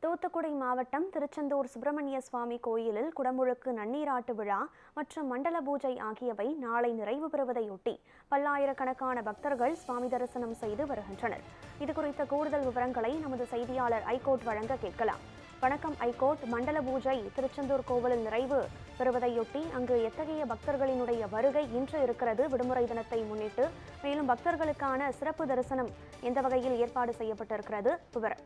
தூத்துக்குடி மாவட்டம் திருச்செந்தூர் சுப்பிரமணிய சுவாமி கோயிலில் குடமுழுக்கு நன்னீராட்டு விழா மற்றும் மண்டல பூஜை ஆகியவை நாளை நிறைவு பெறுவதையொட்டி பல்லாயிரக்கணக்கான பக்தர்கள் சுவாமி தரிசனம் செய்து வருகின்றனர். இதுகுறித்த கூடுதல் விவரங்களை நமது செய்தியாளர் ஐகோட் வழங்க கேட்கலாம். வணக்கம் ஐகோட். மண்டல பூஜை திருச்செந்தூர் கோவிலில் நிறைவு பெறுவதையொட்டி அங்கு எத்தகைய பக்தர்களினுடைய வருகை இன்று இருக்கிறது விடுமுறை தினத்தை முன்னிட்டு? மேலும் பக்தர்களுக்கான சிறப்பு தரிசனம் எந்த வகையில் ஏற்பாடு செய்யப்பட்டிருக்கிறது? விவரம்.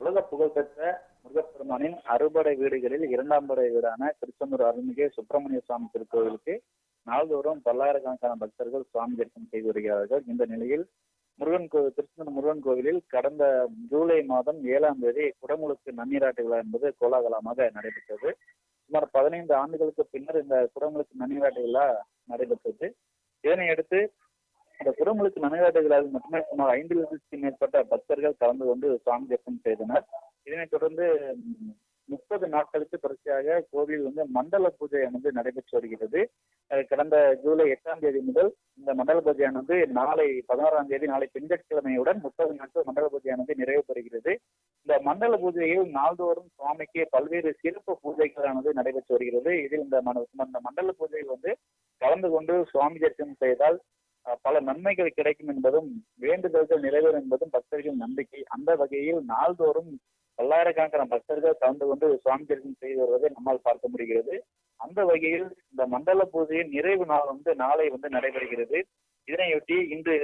உலக புகழ்பெற்ற முருகப்பெருமானின் அறுபடை வீடுகளில் இரண்டாம் படை வீடான திருச்செந்தூர் அருள்மிகு சுப்பிரமணிய சுவாமி திருக்கோவிலுக்கு நாள்தோறும் பல்லாயிரக்கணக்கான பக்தர்கள் சுவாமி தரிசனம் செய்து வருகிறார்கள். இந்த நிலையில் திருச்செந்தூர் முருகன் கோவிலில் கடந்த ஜூலை மாதம் 7ஆம் தேதி குடமுழுக்கு நன்னீராட்டு விழா என்பது கோலாகலமாக நடைபெற்றது. சுமார் 15 ஆண்டுகளுக்கு பின்னர் இந்த குடமுழுக்கு நன்னீராட்டு விழா நடைபெற்றது. இதனையடுத்து இந்த குடமுழுக்கு நன்னீராட்டு விழாவில் மட்டுமே சுமார் 5 லட்சத்துக்கும் மேற்பட்ட பக்தர்கள் கலந்து கொண்டு சுவாமி தரிசனம் செய்தனர். இதனைத் தொடர்ந்து 30 நாட்களுக்கு தொடர்ச்சியாக கோவில் மண்டல பூஜை நடைபெற்று வருகிறது. கடந்த ஜூலை 8ஆம் தேதி முதல் இந்த மண்டல பூஜையானது நாளை 16ஆம் தேதி நாளை திங்கட்கிழமையுடன் 30 நாட்கள் மண்டல பூஜையானது நிறைவு பெறுகிறது. இந்த மண்டல பூஜையில் நாள்தோறும் சுவாமிக்கு பல்வேறு சிறப்பு பூஜைகளானது நடைபெற்று வருகிறது. இதில் இந்த மண்டல பூஜையில் கலந்து கொண்டு சுவாமி தரிசனம் செய்தால் பல நன்மைகள் கிடைக்கும் என்பதும் வேண்டுதல்கள் நிறைவேறும் என்பதும் பக்தர்களின் நம்பிக்கை. அந்த வகையில் நாள்தோறும் பல்லாயிரக்கணக்கான பக்தர்கள் கலந்து கொண்டு சுவாமி தரிசனம் செய்து வருவதை நம்மால் பார்க்க முடிகிறது. அந்த வகையில் இந்த மண்டல பூஜையின் நிறைவு நாள் நாளை நடைபெறுகிறது. இதனையொட்டி இன்று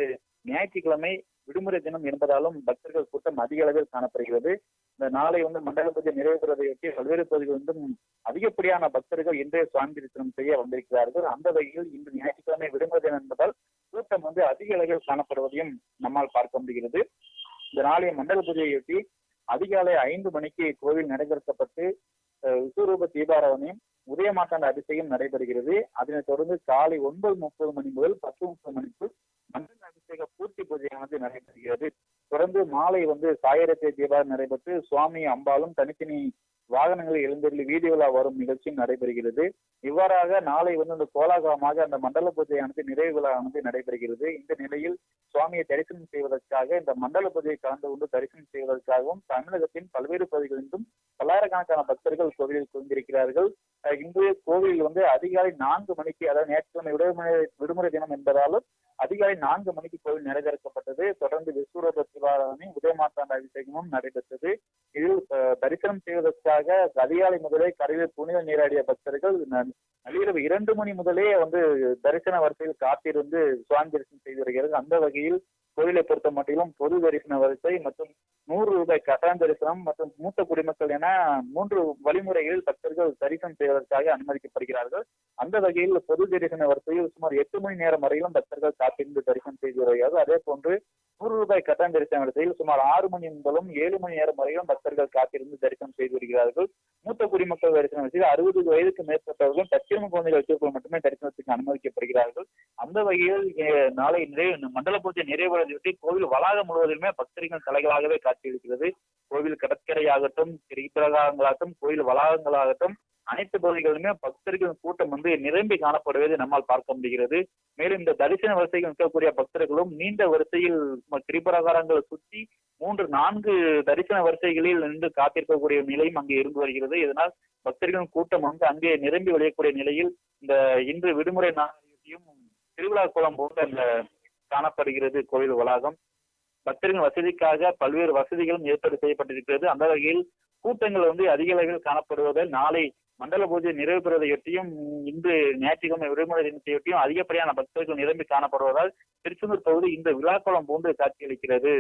ஞாயிற்றுக்கிழமை விடுமுறை தினம் என்பதாலும் பக்தர்கள் கூட்டம் அதிக அளவில் காணப்படுகிறது. இந்த நாளை மண்டல பூஜை நிறைவு பெறுவதையொட்டி பல்வேறு பகுதிகளிலும் அதிகப்படியான பக்தர்கள் இன்றைய சுவாமி தரிசனம் செய்ய வந்திருக்கிறார்கள். அந்த வகையில் இன்று ஞாயிற்றுக்கிழமை விடுமுறை தினம் என்பதால் கூட்டம் அதிக அளவில் காணப்படுவதையும் நம்மால் பார்க்க முடிகிறது. இந்த நாளைய மண்டல பூஜையொட்டி அதிகாலை 5 மணிக்கு கோவில் நடைபெறுத்தப்பட்டு விஸ்வரூப தீபாராதனையும் உதயமாட்டாண்ட அபிஷேகம் நடைபெறுகிறது. அதனைத் தொடர்ந்து காலை 9:30 மணி முதல் 10:30 மணிக்குள் மண்டல அபிஷேக பூர்த்தி பூஜையானது நடைபெறுகிறது. தொடர்ந்து மாலை சாயரத்தை தீபாவளி நடைபெற்று சுவாமி அம்பாலும் தனித்தனி வாகனங்களில் எழுந்தருளி வீதி உலா வரும் நிகழ்ச்சியும் நடைபெறுகிறது. இவ்வாறாக நாளை இந்த கோலாகலமாக அந்த மண்டல பூஜையானது நிறைவு விழாவானது நடைபெறுகிறது. இந்த நிலையில் சுவாமியை தரிசனம் செய்வதற்காக இந்த மண்டல பூஜையை கலந்து கொண்டு தரிசனம் செய்வதற்காகவும் தமிழகத்தின் பல்வேறு பகுதிகளிலும் பல்லாயிரக்கணக்கான பக்தர்கள் கோவிலில் குவிந்திருக்கிறார்கள். இன்று கோவிலில் அதிகாலை 4 மணிக்கு, அதாவது ஞாயிற்றுக்கிழமை விடுமுறை தினம் என்பதாலும் அதிகாலை 4 மணிக்கு கோவில் நிறைவேற்றப்பட்டது. தொடர்ந்து விஸ்வரூப தீபாராதனை உதயமாட்டாண்ட அபிஷேகமும் நடைபெற்றது. இதில் தரிசனம் செய்வதற்காக அதிகாலை முதலே கரையில் புனித நீராடிய பக்தர்கள் நள்ளிரவு 2 மணி முதலே தரிசன வரிசையில் காத்திருந்து சுவாமி தரிசனம் செய்து வருகிறது. அந்த வகையில் கோவிலை பொறுத்த மட்டிலும் பொது தரிசன வரிசை மற்றும் ₹100 கட்டண தரிசனம் மற்றும் மூத்த குடிமக்கள் என 3 வழிமுறைகளில் பக்தர்கள் தரிசனம் செய்வதற்காக அனுமதிக்கப்படுகிறார்கள். அந்த வகையில் பொது தரிசன வரிசையில் சுமார் 8 மணி நேரம் வரையிலும் பக்தர்கள் காத்திருந்து தரிசனம் செய்து வருகிறார்கள். அதே போன்று ₹100 கட்டண தரிசன வரிசையில் சுமார் 6 மணி முதலும் 7 மணி நேரம் வரையிலும் பக்தர்கள் காத்திருந்து தரிசனம் செய்து வருகிறார்கள். மூத்த குடிமக்கள் தரிசன வரிசையில் 60 வயதுக்கு மேற்பட்டவர்கள் தற்சிறம குழந்தைகள் வச்சிருப்பவர்கள் மட்டுமே தரிசனத்துக்கு அனுமதிக்கப்படுகிறார்கள். அந்த வகையில் நாளை மண்டல பூஜை நிறைவேறதையொட்டி கோவில் வளாகம் முழுவதுமே பக்தர்கள் தலைகளாகவே காட்சியளிக்கிறது. கோவில் கடற்கரையாகட்டும், பிரகாரங்களாகட்டும், கோவில் வளாகங்களாகட்டும் அனைத்து பகுதிகளிலுமே பக்தர்கள் கூட்டம் நிரம்பி காணப்படுவதை நம்மால் பார்க்க முடிகிறது. மேலும் இந்த தரிசன வரிசையில் நிற்கக்கூடிய பக்தர்களும் நீண்ட வரிசையில் திரிபிரகாரங்களை சுற்றி 3-4 தரிசன வரிசைகளில் நின்று காத்திருக்கக்கூடிய நிலையும் அங்கே இருந்து வருகிறது. இதனால் பக்தர்களின் கூட்டம் அங்கே நிரம்பி வழியக்கூடிய நிலையில் இந்த இன்று விடுமுறை நாளையும் திருவிழா கோலம் போன்ற காணப்படுகிறது கோவில் வளாகம். பக்தர்களின் வசதிக்காக பல்வேறு வசதிகளும் ஏற்பாடு செய்யப்பட்டிருக்கிறது. அந்த வகையில் கூட்டங்கள் அதிக அளவில் காணப்படுவதால் நாளை மண்டல பூஜை நிறைவு பெறுவதையொட்டியும் இன்று ஞாயிற்றுக்கிழமை விடுமுறை தினத்தையொட்டியும் அதிகப்படியான பக்தர்கள் நிரம்பி காணப்படுவதால் திருச்செந்தூர் பகுதி இந்த விழாக்கோலம் போன்று காட்சியளிக்கிறது.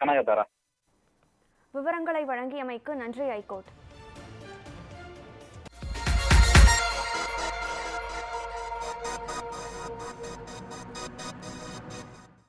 கனகதாரா. விவரங்களை வழங்கியமைக்கு நன்றி ஐகோட்.